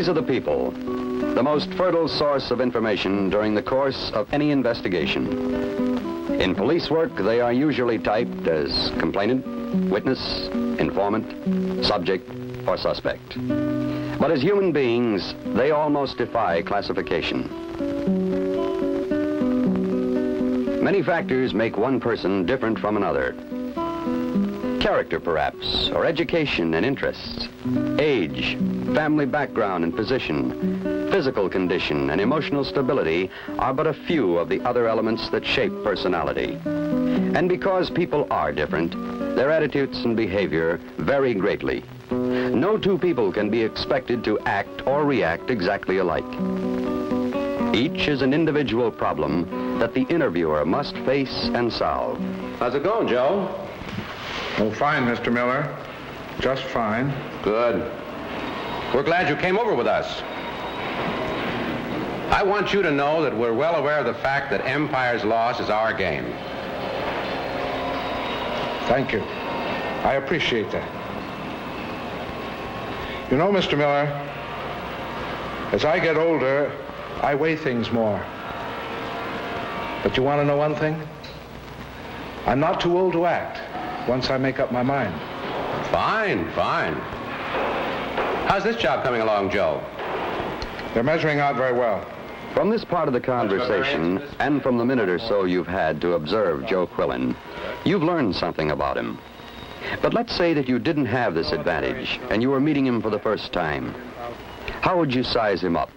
These are the people, the most fertile source of information during the course of any investigation. In police work, they are usually typed as complainant, witness, informant, subject, or suspect. But as human beings, they almost defy classification. Many factors make one person different from another. Character, perhaps, or education and interests, age, family background and position, physical condition, and emotional stability are but a few of the other elements that shape personality. And because people are different, their attitudes and behavior vary greatly. No two people can be expected to act or react exactly alike. Each is an individual problem that the interviewer must face and solve. How's it going, Joe? Oh, fine, Mr. Miller. Just fine. Good. We're glad you came over with us. I want you to know that we're well aware of the fact that Empire's loss is our game. Thank you. I appreciate that. You know, Mr. Miller, as I get older, I weigh things more. But you want to know one thing? I'm not too old to act once I make up my mind. Fine, fine. How's this job coming along, Joe? They're measuring out very well. From this part of the conversation, and from the minute or so you've had to observe Joe Quillen, you've learned something about him. But let's say that you didn't have this advantage, and you were meeting him for the first time. How would you size him up?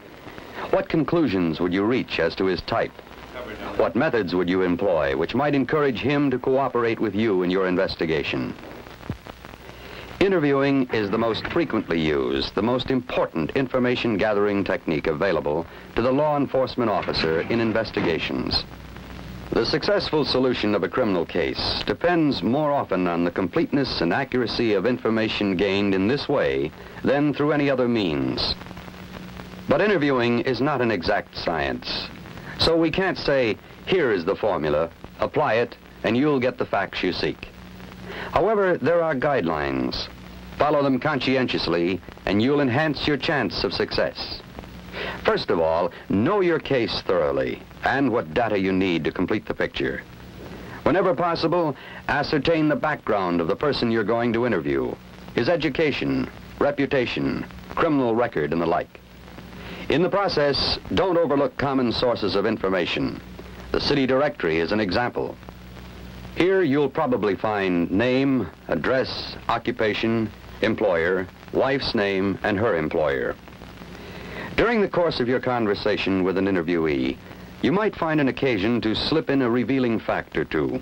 What conclusions would you reach as to his type? What methods would you employ which might encourage him to cooperate with you in your investigation? Interviewing is the most frequently used, the most important information gathering technique available to the law enforcement officer in investigations. The successful solution of a criminal case depends more often on the completeness and accuracy of information gained in this way than through any other means. But interviewing is not an exact science. So we can't say, here is the formula, apply it, and you'll get the facts you seek. However, there are guidelines. Follow them conscientiously, and you'll enhance your chance of success. First of all, know your case thoroughly and what data you need to complete the picture. Whenever possible, ascertain the background of the person you're going to interview, his education, reputation, criminal record, and the like. In the process, don't overlook common sources of information. The city directory is an example. Here you'll probably find name, address, occupation, employer, wife's name, and her employer. During the course of your conversation with an interviewee, you might find an occasion to slip in a revealing fact or two.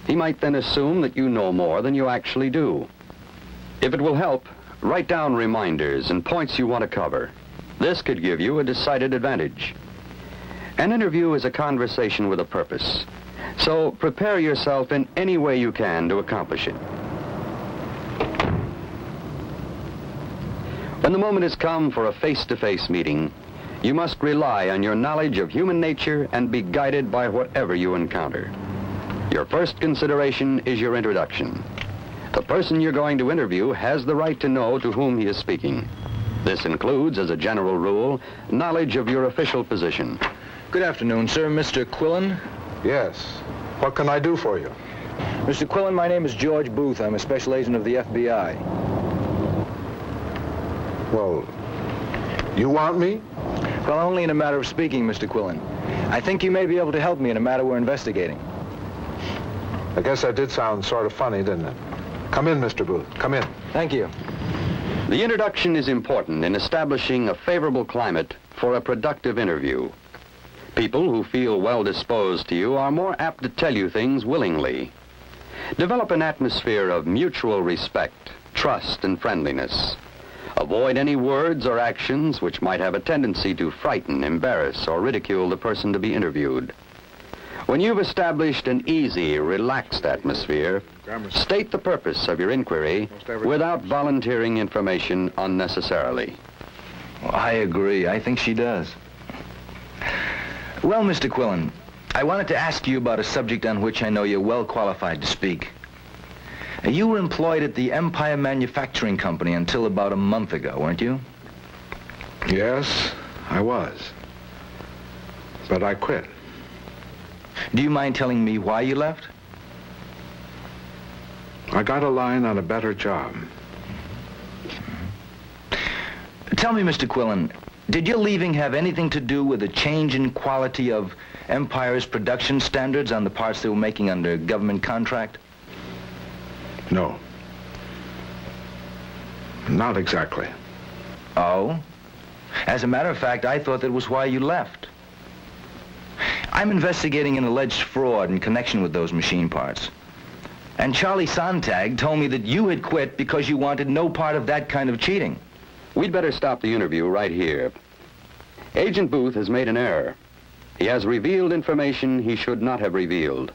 He might then assume that you know more than you actually do. If it will help, write down reminders and points you want to cover. This could give you a decided advantage. An interview is a conversation with a purpose, so prepare yourself in any way you can to accomplish it. When the moment has come for a face-to-face meeting, you must rely on your knowledge of human nature and be guided by whatever you encounter. Your first consideration is your introduction. The person you're going to interview has the right to know to whom he is speaking. This includes, as a general rule, knowledge of your official position. Good afternoon, sir. Mr. Quillen? Yes. What can I do for you? Mr. Quillen, my name is George Booth. I'm a special agent of the FBI. Well, you want me? Well, only in a matter of speaking, Mr. Quillen. I think you may be able to help me in a matter we're investigating. I guess that did sound sort of funny, didn't it? Come in, Mr. Booth. Come in. Thank you. The introduction is important in establishing a favorable climate for a productive interview. People who feel well disposed to you are more apt to tell you things willingly. Develop an atmosphere of mutual respect, trust, and friendliness. Avoid any words or actions which might have a tendency to frighten, embarrass, or ridicule the person to be interviewed. When you've established an easy, relaxed atmosphere, state the purpose of your inquiry without volunteering information unnecessarily. Well, I agree. I think she does. Well, Mr. Quillen, I wanted to ask you about a subject on which I know you're well qualified to speak. You were employed at the Empire Manufacturing Company until about a month ago, weren't you? Yes, I was. But I quit. Do you mind telling me why you left? I got a line on a better job. Tell me, Mr. Quillen, did your leaving have anything to do with a change in quality of Empire's production standards on the parts they were making under government contract? No. Not exactly. Oh? As a matter of fact, I thought that was why you left. I'm investigating an alleged fraud in connection with those machine parts. And Charlie Sontag told me that you had quit because you wanted no part of that kind of cheating. We'd better stop the interview right here. Agent Booth has made an error. He has revealed information he should not have revealed.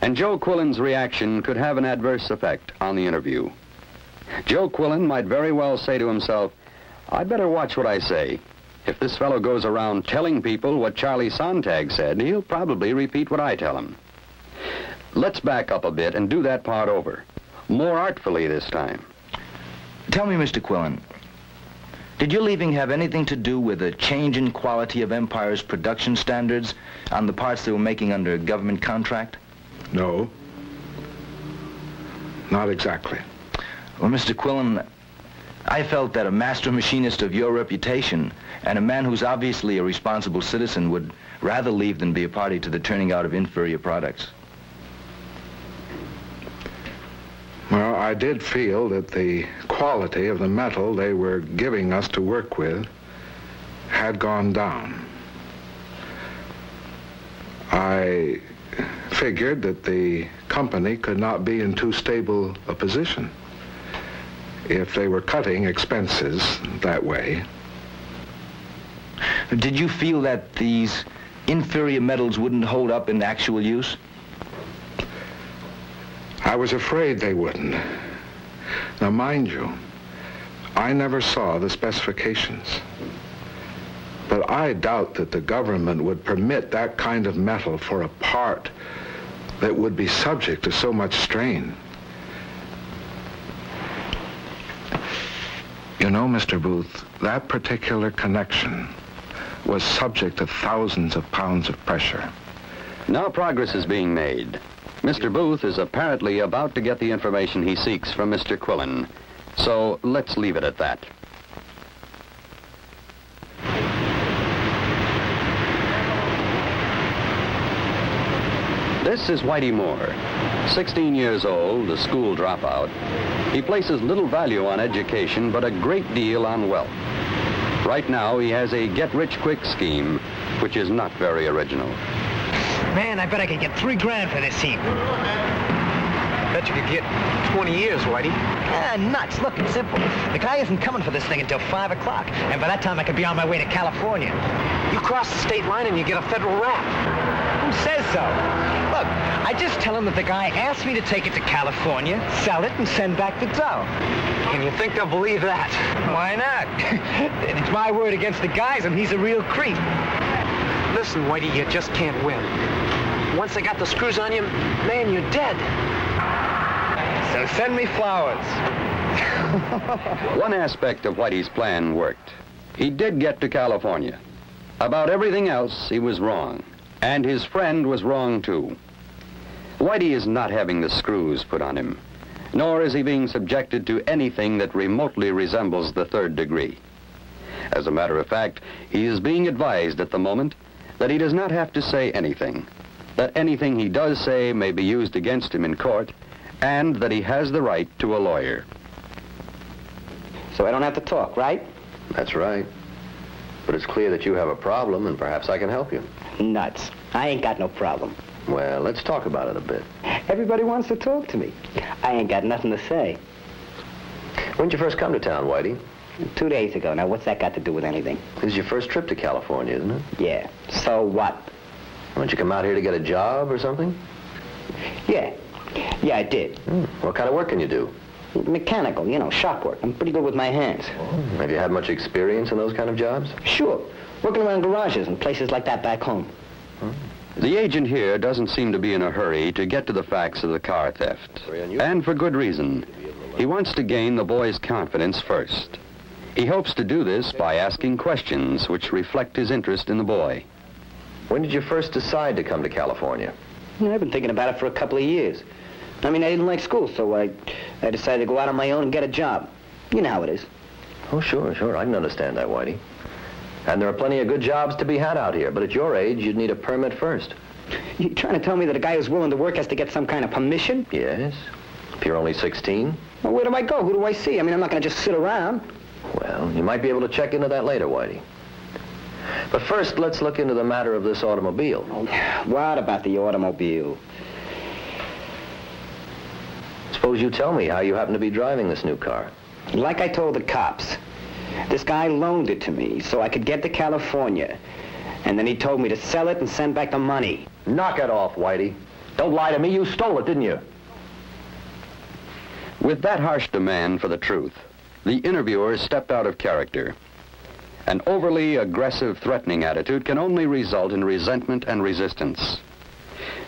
And Joe Quillen's reaction could have an adverse effect on the interview. Joe Quillen might very well say to himself, I'd better watch what I say. If this fellow goes around telling people what Charlie Sontag said, he'll probably repeat what I tell him. Let's back up a bit and do that part over. More artfully this time. Tell me, Mr. Quillen, did your leaving have anything to do with a change in quality of Empire's production standards on the parts they were making under government contract? No. Not exactly. Well, Mr. Quillen, I felt that a master machinist of your reputation and a man who's obviously a responsible citizen would rather leave than be a party to the turning out of inferior products. Well, I did feel that the quality of the metal they were giving us to work with had gone down. I figured that the company could not be in too stable a position if they were cutting expenses that way. Did you feel that these inferior metals wouldn't hold up in actual use? I was afraid they wouldn't. Now, mind you, I never saw the specifications. But I doubt that the government would permit that kind of metal for a part that would be subject to so much strain. You know, Mr. Booth, that particular connection was subject to thousands of pounds of pressure. Now progress is being made. Mr. Booth is apparently about to get the information he seeks from Mr. Quillen. So let's leave it at that. This is Whitey Moore, 16 years old, a school dropout. He places little value on education, but a great deal on wealth. Right now, he has a get-rich-quick scheme, which is not very original. Man, I bet I could get $3 grand for this heap. I bet you could get 20 years, Whitey. Ah, nuts. Look, it's simple. The guy isn't coming for this thing until 5 o'clock. And by that time, I could be on my way to California. You cross the state line and you get a federal rap. Who says so? Look, I just tell him that the guy asked me to take it to California, sell it, and send back the dough. And you think they'll believe that? Why not? It's my word against the guy's, and he's a real creep. Listen, Whitey, you just can't win. Once they got the screws on you, man, you're dead. So send me flowers. One aspect of Whitey's plan worked. He did get to California. About everything else, he was wrong. And his friend was wrong, too. Whitey is not having the screws put on him, nor is he being subjected to anything that remotely resembles the third degree. As a matter of fact, he is being advised at the moment that he does not have to say anything, that anything he does say may be used against him in court, and that he has the right to a lawyer. So I don't have to talk, right? That's right. But it's clear that you have a problem, and perhaps I can help you. Nuts. I ain't got no problem. Well, let's talk about it a bit. Everybody wants to talk to me. I ain't got nothing to say. When did you first come to town, Whitey? 2 days ago. Now, what's that got to do with anything? This is your first trip to California, isn't it? Yeah. So what? Why don't you come out here to get a job or something? Yeah. Yeah, I did. What kind of work can you do? Mechanical, you know, shop work. I'm pretty good with my hands. Have you had much experience in those kind of jobs? Sure. Working around garages and places like that back home. The agent here doesn't seem to be in a hurry to get to the facts of the car theft. And for good reason. He wants to gain the boy's confidence first. He hopes to do this by asking questions which reflect his interest in the boy. When did you first decide to come to California? I've been thinking about it for a couple of years. I mean, I didn't like school, so I decided to go out on my own and get a job. You know how it is. Oh, sure. I can understand that, Whitey. And there are plenty of good jobs to be had out here, but at your age, you'd need a permit first. You trying to tell me that a guy who's willing to work has to get some kind of permission? Yes. If you're only 16. Well, where do I go? Who do I see? I mean, I'm not going to just sit around. Well, you might be able to check into that later, Whitey. But first, let's look into the matter of this automobile. What about the automobile? Suppose you tell me how you happen to be driving this new car. Like I told the cops, this guy loaned it to me so I could get to California. And then he told me to sell it and send back the money. Knock it off, Whitey. Don't lie to me. You stole it, didn't you? With that harsh demand for the truth, the interviewer stepped out of character. An overly aggressive, threatening attitude can only result in resentment and resistance.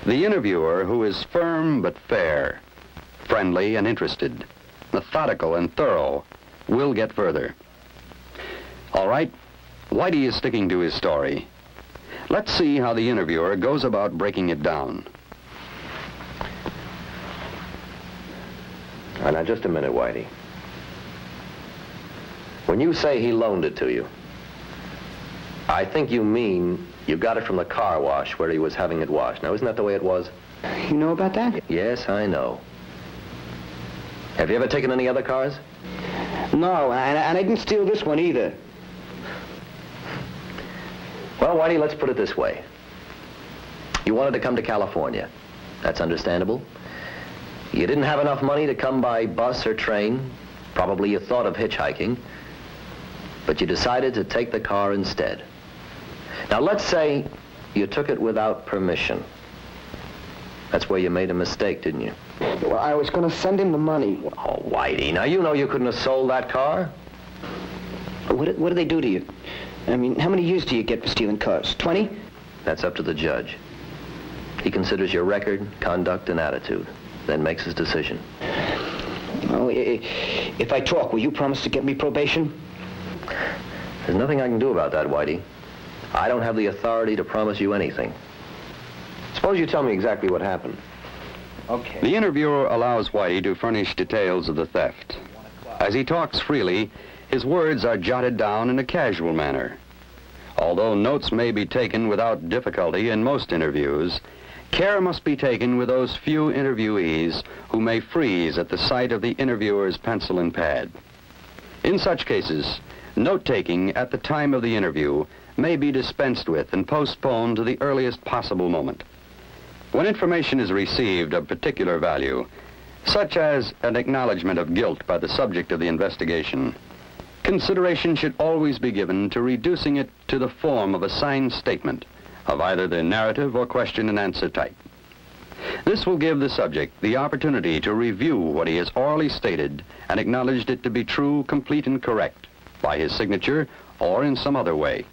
The interviewer, who is firm but fair, friendly and interested, methodical and thorough, will get further. All right, Whitey is sticking to his story. Let's see how the interviewer goes about breaking it down. Now, just a minute, Whitey. When you say he loaned it to you, I think you mean you got it from the car wash where he was having it washed. Now, isn't that the way it was? You know about that? Yes, I know. Have you ever taken any other cars? No, and I didn't steal this one either. Well, Whitey, let's put it this way. You wanted to come to California. That's understandable. You didn't have enough money to come by bus or train. Probably you thought of hitchhiking. But you decided to take the car instead. Now, let's say you took it without permission. That's where you made a mistake, didn't you? Well, I was going to send him the money. Oh, Whitey, now you know you couldn't have sold that car. What do they do to you? I mean, how many years do you get for stealing cars? 20? That's up to the judge. He considers your record, conduct, and attitude, then makes his decision. Oh, if I talk, will you promise to get me probation? There's nothing I can do about that, Whitey. I don't have the authority to promise you anything. Suppose you tell me exactly what happened. Okay. The interviewer allows Whitey to furnish details of the theft. As he talks freely, his words are jotted down in a casual manner. Although notes may be taken without difficulty in most interviews, care must be taken with those few interviewees who may freeze at the sight of the interviewer's pencil and pad. In such cases, note-taking at the time of the interview may be dispensed with and postponed to the earliest possible moment. When information is received of particular value, such as an acknowledgement of guilt by the subject of the investigation, consideration should always be given to reducing it to the form of a signed statement of either the narrative or question and answer type. This will give the subject the opportunity to review what he has orally stated and acknowledged it to be true, complete, and correct by his signature or in some other way.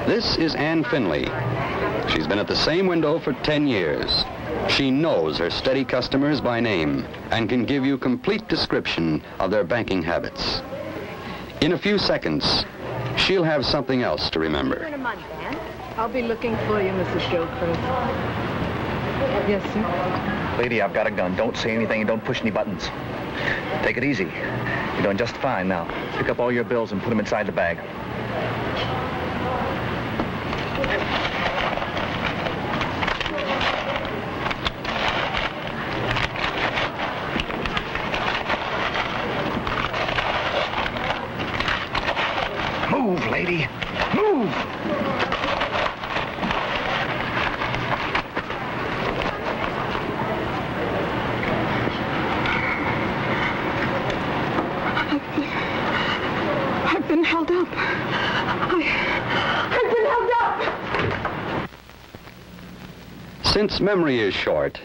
This is Ann Finley. She's been at the same window for 10 years. She knows her steady customers by name and can give you complete description of their banking habits. In a few seconds, she'll have something else to remember. In a month, Ann. I'll be looking for you, Mrs. Gilchrist. Yes, sir. Lady, I've got a gun. Don't say anything and don't push any buttons. Take it easy. You're doing just fine now. Pick up all your bills and put them inside the bag. Move, lady. Move! I've been held up. I've been held up! Since memory is short,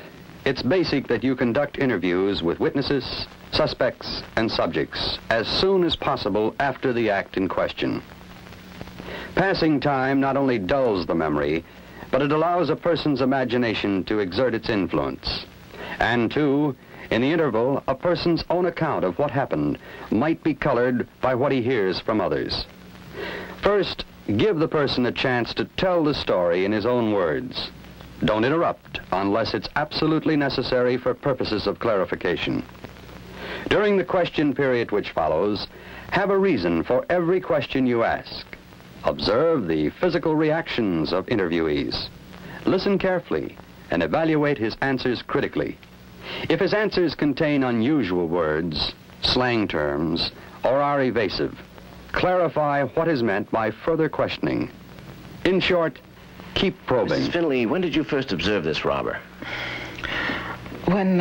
it's basic that you conduct interviews with witnesses, suspects, and subjects as soon as possible after the act in question. Passing time not only dulls the memory, but it allows a person's imagination to exert its influence. And two, in the interval, a person's own account of what happened might be colored by what he hears from others. First, give the person a chance to tell the story in his own words. Don't interrupt unless it's absolutely necessary for purposes of clarification. During the question period which follows, have a reason for every question you ask. Observe the physical reactions of interviewees. Listen carefully and evaluate his answers critically. If his answers contain unusual words, slang terms, or are evasive, clarify what is meant by further questioning. In short, keep probing. Mrs. Finley, when did you first observe this robber? When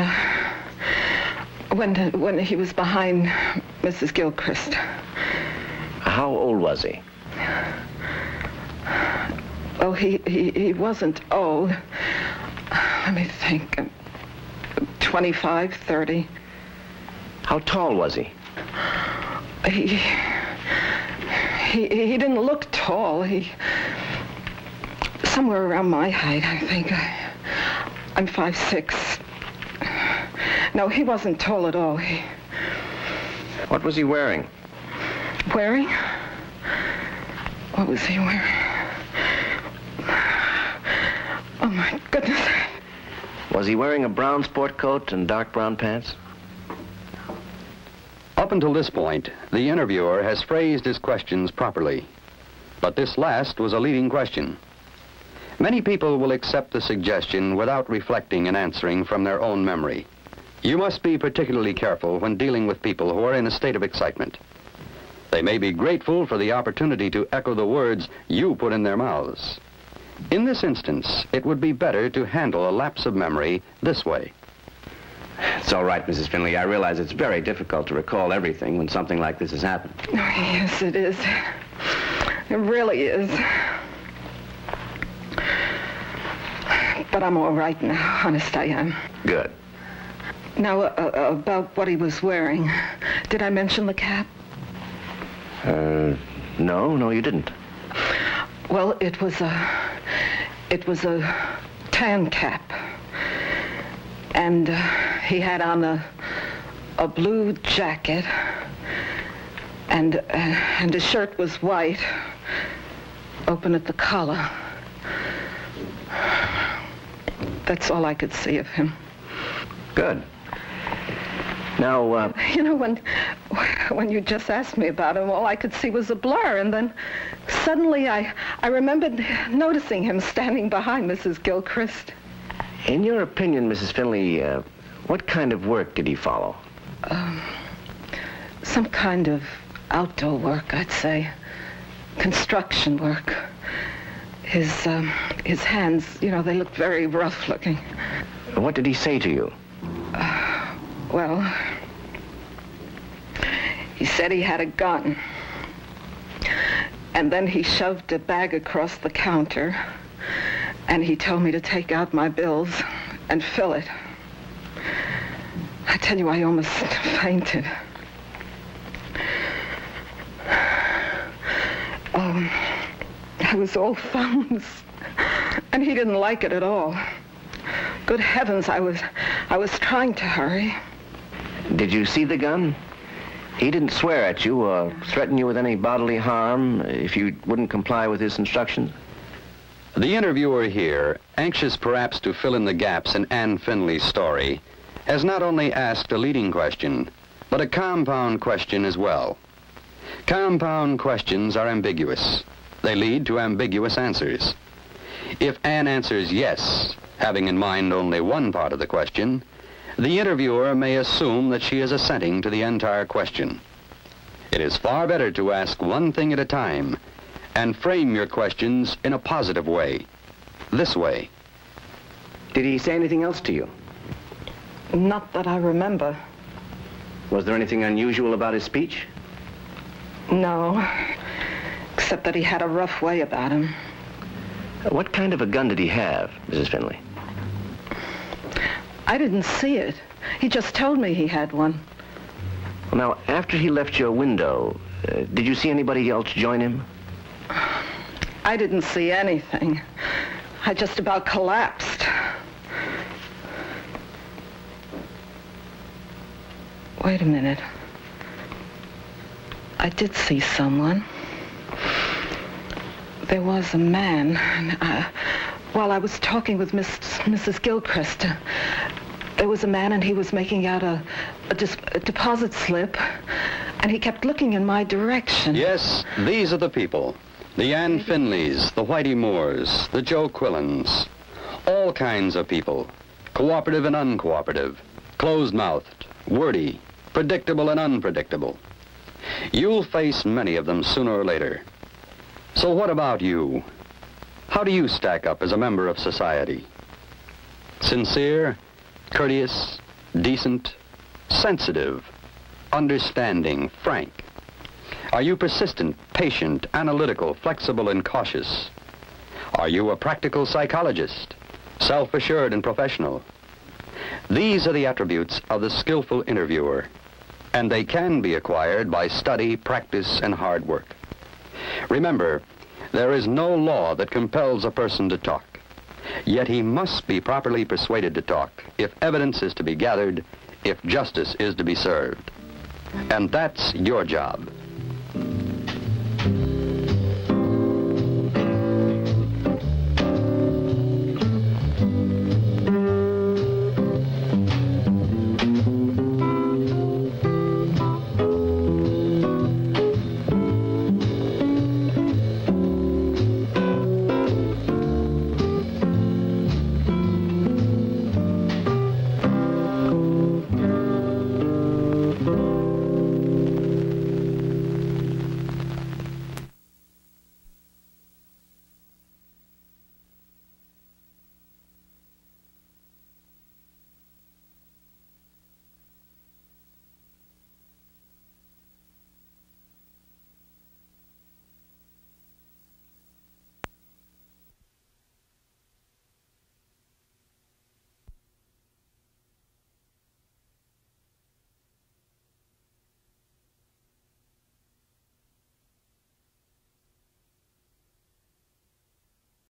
he was behind Mrs. Gilchrist. How old was he? Oh, he wasn't old. Let me think. 25, 30. How tall was he? He didn't look tall. Somewhere around my height, I think. I'm 5'6". No, he wasn't tall at all. What was he wearing? Wearing? What was he wearing? Oh, my goodness. Was he wearing a brown sport coat and dark brown pants? Up until this point, the interviewer has phrased his questions properly. But this last was a leading question. Many people will accept the suggestion without reflecting and answering from their own memory. You must be particularly careful when dealing with people who are in a state of excitement. They may be grateful for the opportunity to echo the words you put in their mouths. In this instance, it would be better to handle a lapse of memory this way. It's all right, Mrs. Finley. I realize it's very difficult to recall everything when something like this has happened. Oh, yes, it is. It really is. But I'm all right now. Honest, I am. Good. Now, about what he was wearing. Did I mention the cap? No, you didn't. Well, it was a tan cap. And he had on a blue jacket. And his shirt was white, open at the collar. That's all I could see of him. Good. Now, You know, when you just asked me about him, all I could see was a blur, and then suddenly I remembered noticing him standing behind Mrs. Gilchrist. in your opinion, Mrs. Finley, what kind of work did he follow? Some kind of outdoor work, I'd say. Construction work. His hands, you know, they looked very rough looking. What did he say to you? Well, he said he had a gun. And then he shoved a bag across the counter, and he told me to take out my bills and fill it. I tell you, I almost fainted. I was all thumbs, and he didn't like it at all. Good heavens, I was trying to hurry. Did you see the gun? He didn't swear at you or threaten you with any bodily harm if you wouldn't comply with his instructions? The interviewer here, anxious perhaps to fill in the gaps in Anne Finley's story, has not only asked a leading question, but a compound question as well. Compound questions are ambiguous. They lead to ambiguous answers. If Anne answers yes, having in mind only one part of the question, the interviewer may assume that she is assenting to the entire question. It is far better to ask one thing at a time and frame your questions in a positive way. This way. Did he say anything else to you? Not that I remember. Was there anything unusual about his speech? No, except that he had a rough way about him. What kind of a gun did he have, Mrs. Finley? I didn't see it. He just told me he had one. Well, now, after he left your window, did you see anybody else join him? I didn't see anything. I just about collapsed. Wait a minute. I did see someone. There was a man. While I was talking with Mrs. Gilchrist, there was a man and he was making out a deposit slip, and he kept looking in my direction. Yes, these are the people. The Ann Finleys, the Whitey Moores, the Joe Quillens. All kinds of people. Cooperative and uncooperative. Closed-mouthed, wordy, predictable and unpredictable. You'll face many of them sooner or later. So what about you? How do you stack up as a member of society? Sincere, courteous, decent, sensitive, understanding, frank? Are you persistent, patient, analytical, flexible, and cautious? Are you a practical psychologist, self-assured and professional? These are the attributes of the skillful interviewer, and they can be acquired by study, practice, and hard work. Remember, there is no law that compels a person to talk, yet he must be properly persuaded to talk if evidence is to be gathered, if justice is to be served. And that's your job.